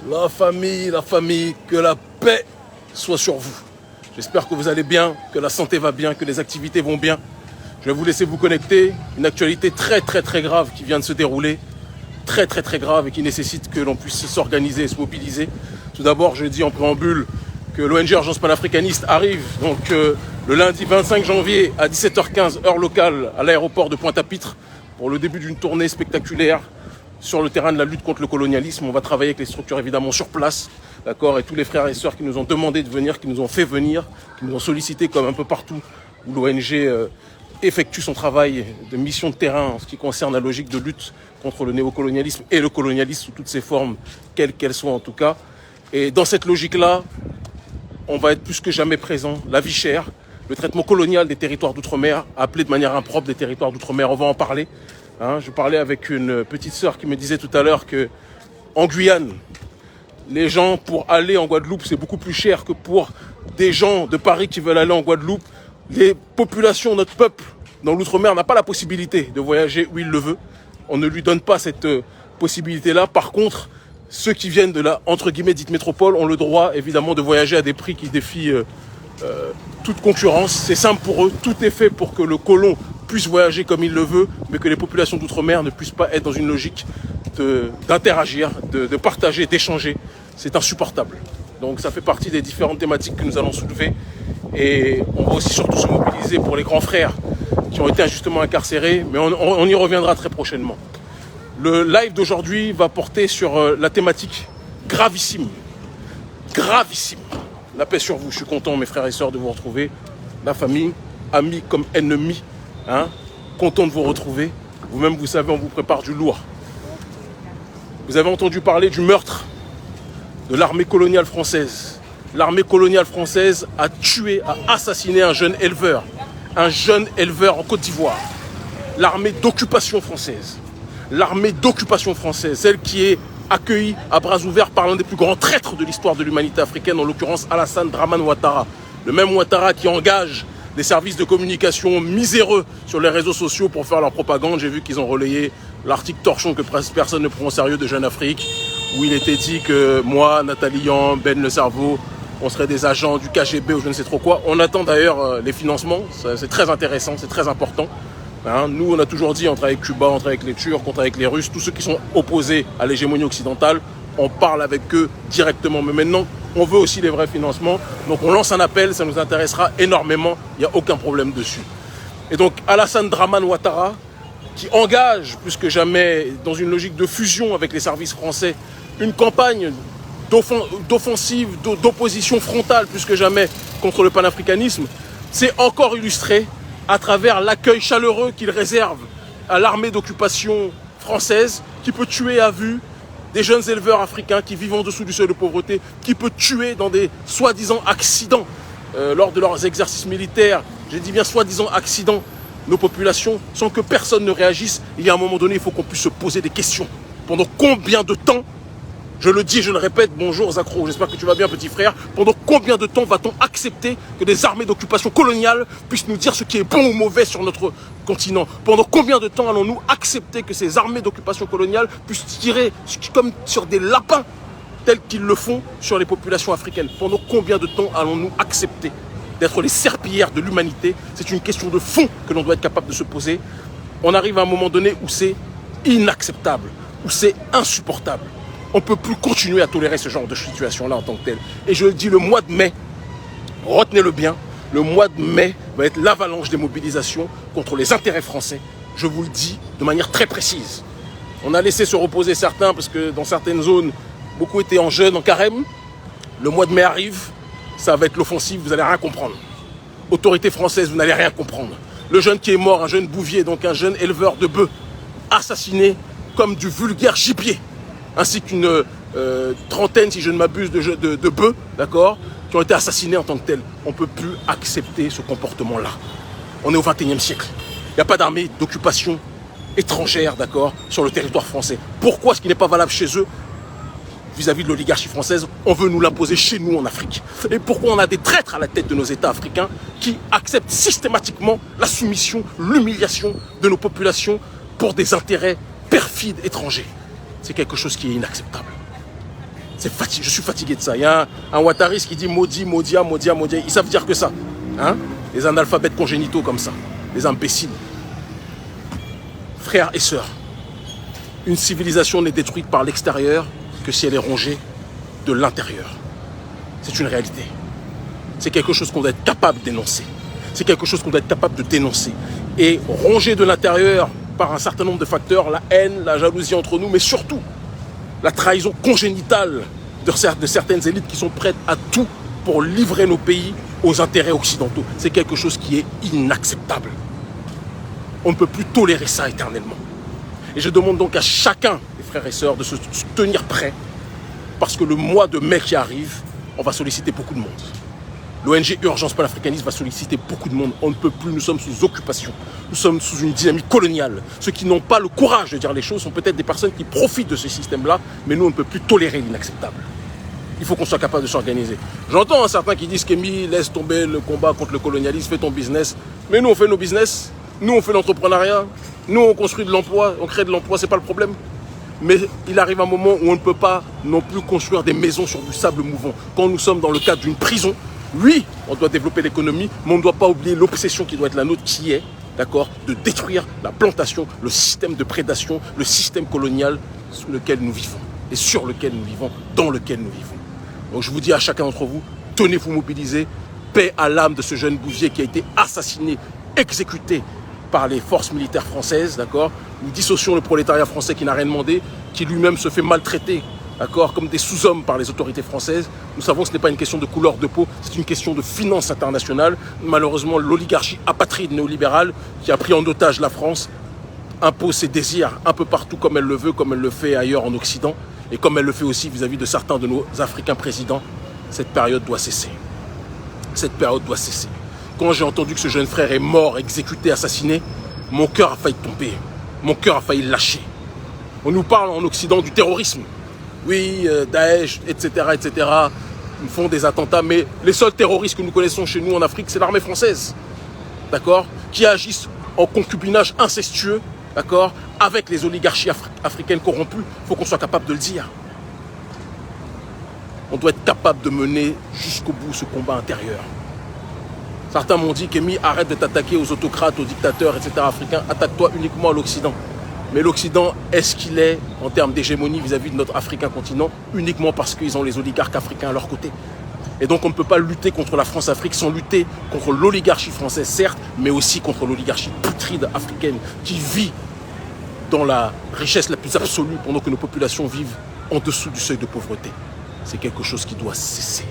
La famille, que la paix soit sur vous. J'espère que vous allez bien, que la santé va bien, que les activités vont bien. Je vais vous laisser vous connecter. Une actualité très grave qui vient de se dérouler. Très grave et qui nécessite que l'on puisse s'organiser et se mobiliser. Tout d'abord, je dis en préambule que l'ONG Urgence Panafricaniste arrive donc le lundi 25 janvier à 17h15 heure locale à l'aéroport de Pointe-à-Pitre pour le début d'une tournée spectaculaire sur le terrain de la lutte contre le colonialisme. On va travailler avec les structures évidemment sur place, d'accord, et tous les frères et sœurs qui nous ont demandé de venir, qui nous ont fait venir, qui nous ont sollicité comme un peu partout où l'ONG effectue son travail de mission de terrain en ce qui concerne la logique de lutte contre le néocolonialisme et le colonialisme sous toutes ses formes, quelles qu'elles soient en tout cas. Et dans cette logique-là, on va être plus que jamais présent. La vie chère, le traitement colonial des territoires d'outre-mer, appelé de manière impropre des territoires d'outre-mer, on va en parler. Je parlais avec une petite sœur qui me disait tout à l'heure que en Guyane, les gens pour aller en Guadeloupe, c'est beaucoup plus cher que pour des gens de Paris qui veulent aller en Guadeloupe. Les populations, notre peuple dans l'outre-mer n'a pas la possibilité de voyager où il le veut. On ne lui donne pas cette possibilité-là. Par contre, ceux qui viennent de la, entre guillemets, dite métropole ont le droit, évidemment, de voyager à des prix qui défient toute concurrence. C'est simple pour eux. Tout est fait pour que le colon puisse voyager comme il le veut, mais que les populations d'outre-mer ne puissent pas être dans une logique d'interagir, de partager, d'échanger. C'est insupportable. Donc ça fait partie des différentes thématiques que nous allons soulever. Et on va aussi surtout se mobiliser pour les grands frères qui ont été injustement incarcérés, mais on y reviendra très prochainement. Le live d'aujourd'hui va porter sur la thématique gravissime. Gravissime. La paix sur vous. Je suis content, mes frères et sœurs, de vous retrouver. La famille, amis comme ennemis. Content de vous retrouver. Vous-même, vous savez, on vous prépare du lourd. Vous avez entendu parler du meurtre de l'armée coloniale française. L'armée coloniale française a tué, a assassiné un jeune éleveur en Côte d'Ivoire. L'armée d'occupation française. L'armée d'occupation française, celle qui est accueillie à bras ouverts par l'un des plus grands traîtres de l'histoire de l'humanité africaine, en l'occurrence Alassane Dramane Ouattara. Le même Ouattara qui engage des services de communication miséreux sur les réseaux sociaux pour faire leur propagande. J'ai vu qu'ils ont relayé l'article torchon que personne ne prend au sérieux de Jeune Afrique, où il était dit que moi, Nathalie Yan, Ben Le Cerveau, on serait des agents du KGB ou je ne sais trop quoi. On attend d'ailleurs les financements, c'est très intéressant, c'est très important. Nous, on a toujours dit, on travaille avec Cuba, on travaille avec les Turcs, on travaille avec les Russes, tous ceux qui sont opposés à l'hégémonie occidentale, on parle avec eux directement. Mais maintenant, on veut aussi les vrais financements. Donc on lance un appel, ça nous intéressera énormément, il n'y a aucun problème dessus. Et donc Alassane Dramane Ouattara, qui engage plus que jamais, dans une logique de fusion avec les services français, une campagne d'offensive, d'opposition frontale plus que jamais contre le panafricanisme, c'est encore illustré à travers l'accueil chaleureux qu'il réserve à l'armée d'occupation française, qui peut tuer à vue des jeunes éleveurs africains qui vivent en dessous du seuil de pauvreté, qui peut tuer dans des soi-disant accidents lors de leurs exercices militaires, j'ai dit bien soi-disant accidents, nos populations, sans que personne ne réagisse. Il y a un moment donné, il faut qu'on puisse se poser des questions. Pendant combien de temps, je le dis et je le répète, bonjour Zakro, j'espère que tu vas bien petit frère, pendant combien de temps va-t-on accepter que des armées d'occupation coloniale puissent nous dire ce qui est bon ou mauvais sur notre continent? Pendant combien de temps allons-nous accepter que ces armées d'occupation coloniale puissent tirer comme sur des lapins tels qu'ils le font sur les populations africaines? Pendant combien de temps allons-nous accepter d'être les serpillères de l'humanité? C'est une question de fond que l'on doit être capable de se poser. On arrive à un moment donné où c'est inacceptable, où c'est insupportable. On ne peut plus continuer à tolérer ce genre de situation-là en tant que tel. Et je le dis, le mois de mai, retenez-le bien, le mois de mai va être l'avalanche des mobilisations contre les intérêts français. Je vous le dis de manière très précise. On a laissé se reposer certains parce que dans certaines zones, beaucoup étaient en jeûne, en carême. Le mois de mai arrive, ça va être l'offensive, vous n'allez rien comprendre. Autorité française, vous n'allez rien comprendre. Le jeune qui est mort, un jeune bouvier, donc un jeune éleveur de bœufs, assassiné comme du vulgaire gibier, ainsi qu'une trentaine, si je ne m'abuse, de bœufs, d'accord, qui ont été assassinés en tant que tels. On ne peut plus accepter ce comportement-là. On est au XXIe siècle. Il n'y a pas d'armée d'occupation étrangère, d'accord, sur le territoire français. Pourquoi ce qui n'est pas valable chez eux vis-à-vis de l'oligarchie française, on veut nous l'imposer chez nous en Afrique? Et pourquoi on a des traîtres à la tête de nos États africains qui acceptent systématiquement la soumission, l'humiliation de nos populations pour des intérêts perfides étrangers? C'est quelque chose qui est inacceptable. Je suis fatigué de ça. Il y a un Ouattaris qui dit maudit, Maudia, Maudia, Maudia. Ils savent dire que ça. Hein? Les analphabètes congénitaux comme ça. Les imbéciles. Frères et sœurs, une civilisation n'est détruite par l'extérieur que si elle est rongée de l'intérieur. C'est une réalité. C'est quelque chose qu'on doit être capable d'énoncer. C'est quelque chose qu'on doit être capable de dénoncer. Et rongée de l'intérieur par un certain nombre de facteurs, la haine, la jalousie entre nous, mais surtout la trahison congénitale de certaines élites qui sont prêtes à tout pour livrer nos pays aux intérêts occidentaux. C'est quelque chose qui est inacceptable. On ne peut plus tolérer ça éternellement. Et je demande donc à chacun des frères et sœurs de se tenir prêt parce que le mois de mai qui arrive, on va solliciter beaucoup de monde. L'ONG Urgence Panafricaniste va solliciter beaucoup de monde. On ne peut plus, nous sommes sous occupation. Nous sommes sous une dynamique coloniale. Ceux qui n'ont pas le courage de dire les choses sont peut-être des personnes qui profitent de ce système-là, mais nous, on ne peut plus tolérer l'inacceptable. Il faut qu'on soit capable de s'organiser. J'entends certains qui disent qu'Emi, laisse tomber le combat contre le colonialisme, fais ton business. Mais nous, on fait nos business. Nous, on fait l'entrepreneuriat. Nous, on construit de l'emploi. On crée de l'emploi, c'est pas le problème. Mais il arrive un moment où on ne peut pas non plus construire des maisons sur du sable mouvant. Quand nous sommes dans le cadre d'une prison, oui, on doit développer l'économie, mais on ne doit pas oublier l'obsession qui doit être la nôtre, qui est, d'accord, de détruire la plantation, le système de prédation, le système colonial sous lequel nous vivons, et sur lequel nous vivons, dans lequel nous vivons. Donc je vous dis à chacun d'entre vous, tenez-vous mobilisés, paix à l'âme de ce jeune Bouvier qui a été assassiné, exécuté par les forces militaires françaises, d'accord. Nous dissocions le prolétariat français qui n'a rien demandé, qui lui-même se fait maltraiter, d'accord, comme des sous-hommes par les autorités françaises. Nous savons que ce n'est pas une question de couleur de peau, c'est une question de finance internationale. Malheureusement, l'oligarchie apatride néolibérale qui a pris en otage la France impose ses désirs un peu partout comme elle le veut, comme elle le fait ailleurs en Occident, et comme elle le fait aussi vis-à-vis de certains de nos Africains présidents. Cette période doit cesser. Cette période doit cesser. Quand j'ai entendu que ce jeune frère est mort, exécuté, assassiné, mon cœur a failli tomber. Mon cœur a failli lâcher. On nous parle en Occident du terrorisme. Oui, Daesh, etc., etc., ils font des attentats, mais les seuls terroristes que nous connaissons chez nous en Afrique, c'est l'armée française, d'accord, qui agissent en concubinage incestueux, d'accord, avec les oligarchies africaines corrompues. Il faut qu'on soit capable de le dire. On doit être capable de mener jusqu'au bout ce combat intérieur. Certains m'ont dit qu'Emi, arrête de t'attaquer aux autocrates, aux dictateurs, etc. africains, attaque-toi uniquement à l'Occident. Mais l'Occident est ce qu'il est en termes d'hégémonie vis-à-vis de notre Africain continent, uniquement parce qu'ils ont les oligarques africains à leur côté. Et donc on ne peut pas lutter contre la France-Afrique sans lutter contre l'oligarchie française, certes, mais aussi contre l'oligarchie putride africaine qui vit dans la richesse la plus absolue pendant que nos populations vivent en dessous du seuil de pauvreté. C'est quelque chose qui doit cesser.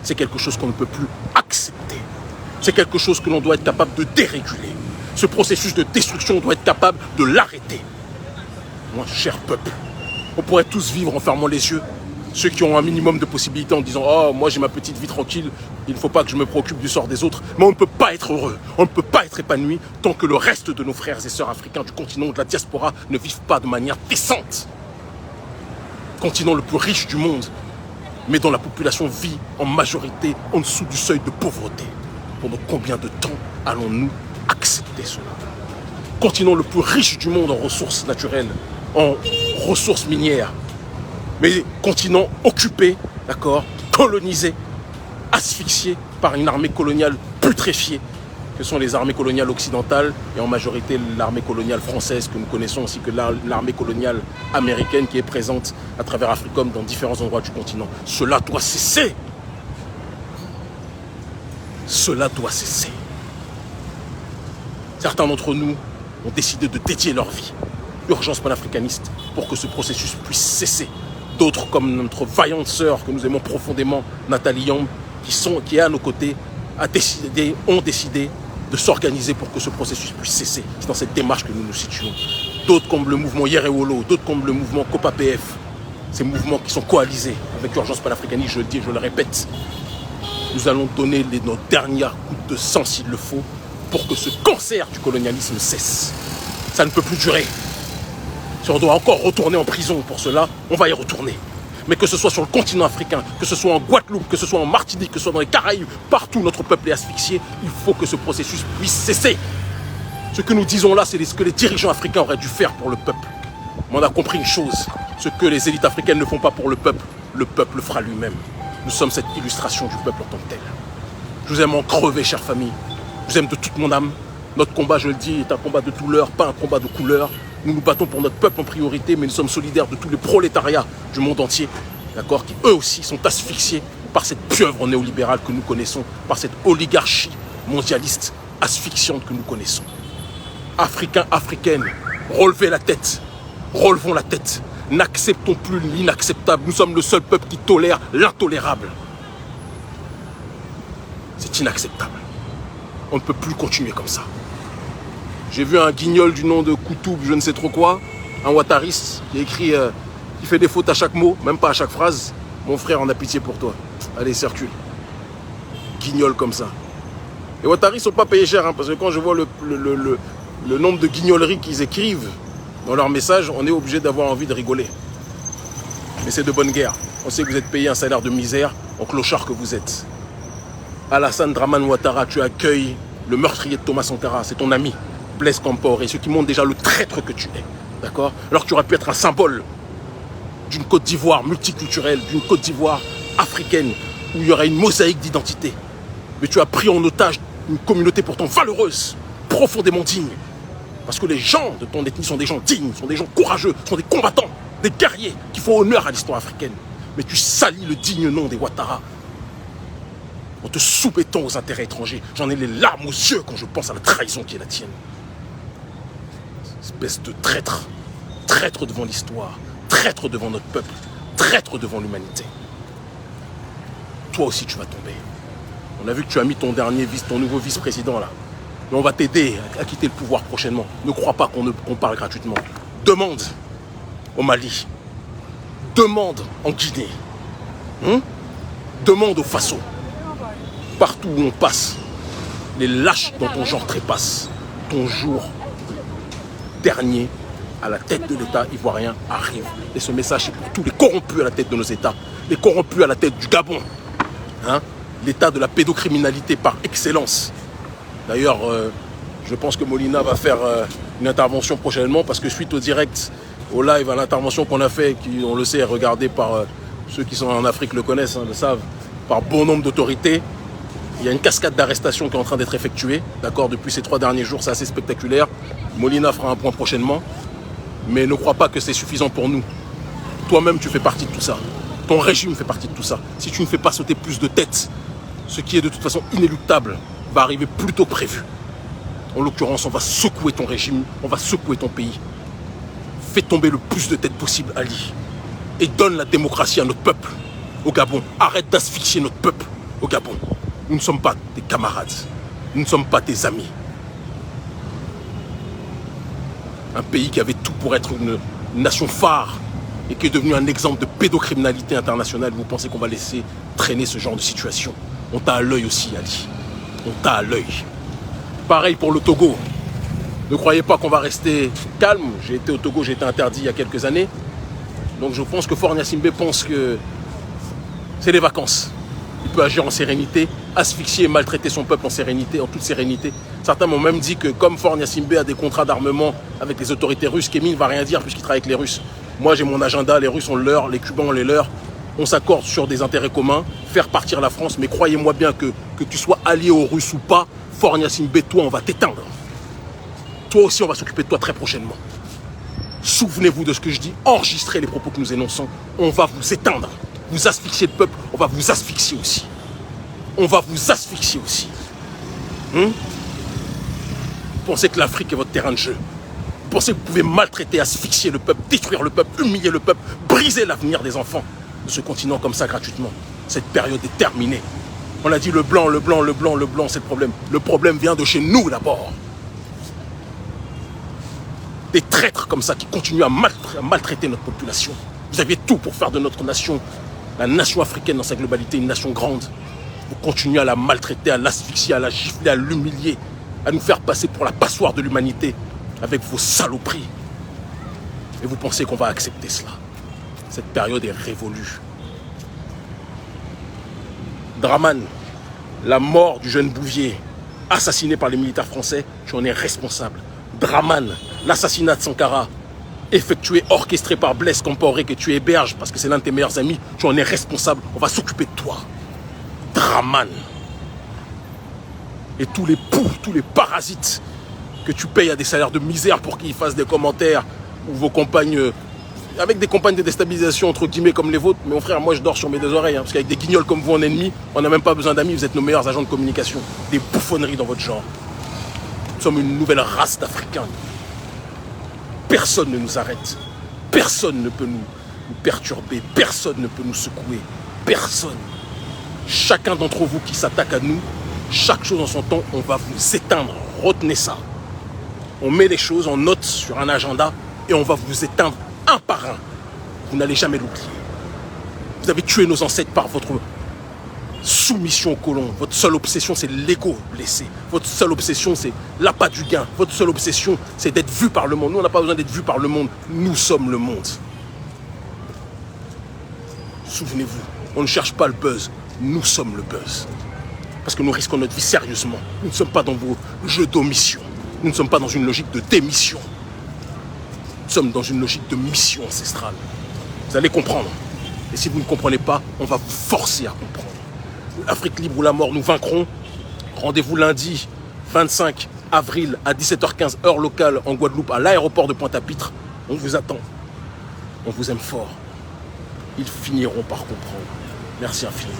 C'est quelque chose qu'on ne peut plus accepter. C'est quelque chose que l'on doit être capable de déréguler. Ce processus de destruction, on doit être capable de l'arrêter. Moi, cher peuple, on pourrait tous vivre en fermant les yeux. Ceux qui ont un minimum de possibilités en disant « Oh, moi j'ai ma petite vie tranquille, il ne faut pas que je me préoccupe du sort des autres. » Mais on ne peut pas être heureux, on ne peut pas être épanoui tant que le reste de nos frères et sœurs africains du continent, de la diaspora, ne vivent pas de manière décente. Continent le plus riche du monde, mais dont la population vit en majorité en dessous du seuil de pauvreté. Pendant combien de temps allons-nous accepter cela? Continent le plus riche du monde en ressources naturelles, en ressources minières, mais continent occupé, d'accord, colonisé, asphyxié par une armée coloniale putréfiée, que sont les armées coloniales occidentales et en majorité l'armée coloniale française que nous connaissons, ainsi que l'armée coloniale américaine qui est présente à travers Africom dans différents endroits du continent. Cela doit cesser. Cela doit cesser. Certains d'entre nous ont décidé de dédier leur vie, urgence panafricaniste, pour que ce processus puisse cesser. D'autres, comme notre vaillante sœur que nous aimons profondément, Nathalie Yamb, qui est à nos côtés, ont décidé de s'organiser pour que ce processus puisse cesser. C'est dans cette démarche que nous nous situons. D'autres comme le mouvement Yerewolo, d'autres comme le mouvement COPA-PF, ces mouvements qui sont coalisés avec Urgence Panafricaniste, je le dis, je le répète, nous allons donner nos dernières gouttes de sang s'il le faut pour que ce cancer du colonialisme cesse. Ça ne peut plus durer. Si on doit encore retourner en prison pour cela, on va y retourner. Mais que ce soit sur le continent africain, que ce soit en Guadeloupe, que ce soit en Martinique, que ce soit dans les Caraïbes, partout notre peuple est asphyxié, il faut que ce processus puisse cesser. Ce que nous disons là, c'est ce que les dirigeants africains auraient dû faire pour le peuple. Mais on a compris une chose, ce que les élites africaines ne font pas pour le le peuple le fera lui-même. Nous sommes cette illustration du peuple en tant que tel. Je vous aime en crever, chère famille. Je vous aime de toute mon âme. Notre combat, je le dis, est un combat de douleur, pas un combat de couleur. Nous nous battons pour notre peuple en priorité, mais nous sommes solidaires de tous les prolétariats du monde entier, d'accord, qui eux aussi sont asphyxiés par cette pieuvre néolibérale que nous connaissons, par cette oligarchie mondialiste asphyxiante que nous connaissons. Africains, Africaines, relevez la tête, relevons la tête. N'acceptons plus l'inacceptable. Nous sommes le seul peuple qui tolère l'intolérable. C'est inacceptable. On ne peut plus continuer comme ça. J'ai vu un guignol du nom de Koutoub, je ne sais trop quoi, un ouattariste qui écrit, qui fait des fautes à chaque mot, même pas à chaque phrase. Mon frère, on a pitié pour toi. Allez, circule. Guignol comme ça. Les ouattaristes ne sont pas payés cher, hein, parce que quand je vois le nombre de guignoleries qu'ils écrivent dans leurs messages, on est obligé d'avoir envie de rigoler. Mais c'est de bonne guerre. On sait que vous êtes payé un salaire de misère, en clochard que vous êtes. Alassane Dramane Ouattara, tu accueilles le meurtrier de Thomas Sankara, c'est ton ami, Blaise Compaoré, ce qui montre déjà le traître que tu es, d'accord? Alors que tu aurais pu être un symbole d'une Côte d'Ivoire multiculturelle, d'une Côte d'Ivoire africaine, où il y aurait une mosaïque d'identité. Mais tu as pris en otage une communauté pourtant valeureuse, profondément digne. Parce que les gens de ton ethnie sont des gens dignes, sont des gens courageux, sont des combattants, des guerriers qui font honneur à l'histoire africaine. Mais tu salis le digne nom des Ouattara en te soumettant aux intérêts étrangers. J'en ai les larmes aux yeux quand je pense à la trahison qui est la tienne. Espèce de traître. Traître devant l'histoire. Traître devant notre peuple. Traître devant l'humanité. Toi aussi tu vas tomber. On a vu que tu as mis ton nouveau vice-président là. Mais on va t'aider à quitter le pouvoir prochainement. Ne crois pas qu'on parle gratuitement. Demande au Mali. Demande en Guinée. Demande au Faso. Partout où on passe, les lâches dans ton genre trépassent. Ton jour dernier à la tête de l'État ivoirien arrive. Et ce message est pour tous les corrompus à la tête de nos États, les corrompus à la tête du Gabon, l'État de la pédocriminalité par excellence. D'ailleurs, je pense que Molina va faire une intervention prochainement parce que suite au direct, au live, à l'intervention qu'on a fait, qui, on le sait, est regardée par ceux qui sont en Afrique le connaissent, le savent, par bon nombre d'autorités. Il y a une cascade d'arrestations qui est en train d'être effectuée, d'accord, depuis ces 3 derniers jours, c'est assez spectaculaire. Molina fera un point prochainement, mais ne crois pas que c'est suffisant pour nous. Toi-même, tu fais partie de tout ça. Ton régime fait partie de tout ça. Si tu ne fais pas sauter plus de têtes, ce qui est de toute façon inéluctable, va arriver plus tôt prévu. En l'occurrence, on va secouer ton régime, on va secouer ton pays. Fais tomber le plus de têtes possible, Ali. Et donne la démocratie à notre peuple, au Gabon. Arrête d'asphyxier notre peuple, au Gabon. Nous ne sommes pas tes camarades. Nous ne sommes pas tes amis. Un pays qui avait tout pour être une nation phare et qui est devenu un exemple de pédocriminalité internationale. Vous pensez qu'on va laisser traîner ce genre de situation? On t'a à l'œil aussi, Ali. On t'a à l'œil. Pareil pour le Togo. Ne croyez pas qu'on va rester calme. J'ai été au Togo, j'ai été interdit il y a quelques années. Donc je pense que Faure Gnassingbé pense que c'est des vacances. Il peut agir en sérénité, asphyxier et maltraiter son peuple en sérénité, en toute sérénité. Certains m'ont même dit que comme Faure Gnassingbé a des contrats d'armement avec les autorités russes, Kémy ne va rien dire puisqu'il travaille avec les Russes. Moi j'ai mon agenda, les Russes ont le leur, les Cubains ont les leurs. On s'accorde sur des intérêts communs, faire partir la France. Mais croyez-moi bien que tu sois allié aux Russes ou pas, Faure Gnassingbé, toi on va t'éteindre. Toi aussi on va s'occuper de toi très prochainement. Souvenez-vous de ce que je dis, enregistrez les propos que nous énonçons. On va vous éteindre. Vous asphyxiez le peuple, on va vous asphyxier aussi. On va vous asphyxier aussi. Vous pensez que l'Afrique est votre terrain de jeu? Vous pensez que vous pouvez maltraiter, asphyxier le peuple, détruire le peuple, humilier le peuple, briser l'avenir des enfants de ce continent comme ça gratuitement? Cette période est terminée. On a dit le blanc, le blanc, le blanc, le blanc, c'est le problème. Le problème vient de chez nous d'abord. Des traîtres comme ça qui continuent à maltraiter notre population. Vous aviez tout pour faire de notre nation, la nation africaine dans sa globalité, une nation grande. Vous continuez à la maltraiter, à l'asphyxier, à la gifler, à l'humilier, à nous faire passer pour la passoire de l'humanité avec vos saloperies. Et vous pensez qu'on va accepter cela? Cette période est révolue. Dramane, la mort du jeune Bouvier, assassiné par les militaires français, tu en es responsable. Dramane, l'assassinat de Sankara, effectué, orchestré par Blaise Compaoré que tu héberges parce que c'est l'un de tes meilleurs amis, tu en es responsable, on va s'occuper de toi. Draman. Et tous les poux, tous les parasites que tu payes à des salaires de misère pour qu'ils fassent des commentaires ou vos compagnes, avec des campagnes de déstabilisation entre guillemets comme les vôtres. Mais mon frère, moi je dors sur mes deux oreilles, parce qu'avec des guignols comme vous en ennemis, on n'a même pas besoin d'amis, vous êtes nos meilleurs agents de communication. Des bouffonneries dans votre genre. Nous sommes une nouvelle race d'Africains. Personne ne nous arrête. Personne ne peut nous perturber. Personne ne peut nous secouer. Personne. Chacun d'entre vous qui s'attaque à nous, chaque chose en son temps, on va vous éteindre. Retenez ça. On met les choses en note sur un agenda et on va vous éteindre un par un. Vous n'allez jamais l'oublier. Vous avez tué nos ancêtres par votre soumission aux colons. Votre seule obsession, c'est l'ego blessé. Votre seule obsession, c'est l'appât du gain. Votre seule obsession, c'est d'être vu par le monde. Nous, on n'a pas besoin d'être vu par le monde. Nous sommes le monde. Souvenez-vous, on ne cherche pas le buzz. Nous sommes le buzz. Parce que nous risquons notre vie sérieusement. Nous ne sommes pas dans vos jeux d'omission. Nous ne sommes pas dans une logique de démission. Nous sommes dans une logique de mission ancestrale. Vous allez comprendre. Et si vous ne comprenez pas, on va vous forcer à comprendre. L'Afrique libre ou la mort, nous vaincrons. Rendez-vous lundi 25 avril à 17h15 heure locale en Guadeloupe à l'aéroport de Pointe-à-Pitre. On vous attend. On vous aime fort. Ils finiront par comprendre. Merci infiniment.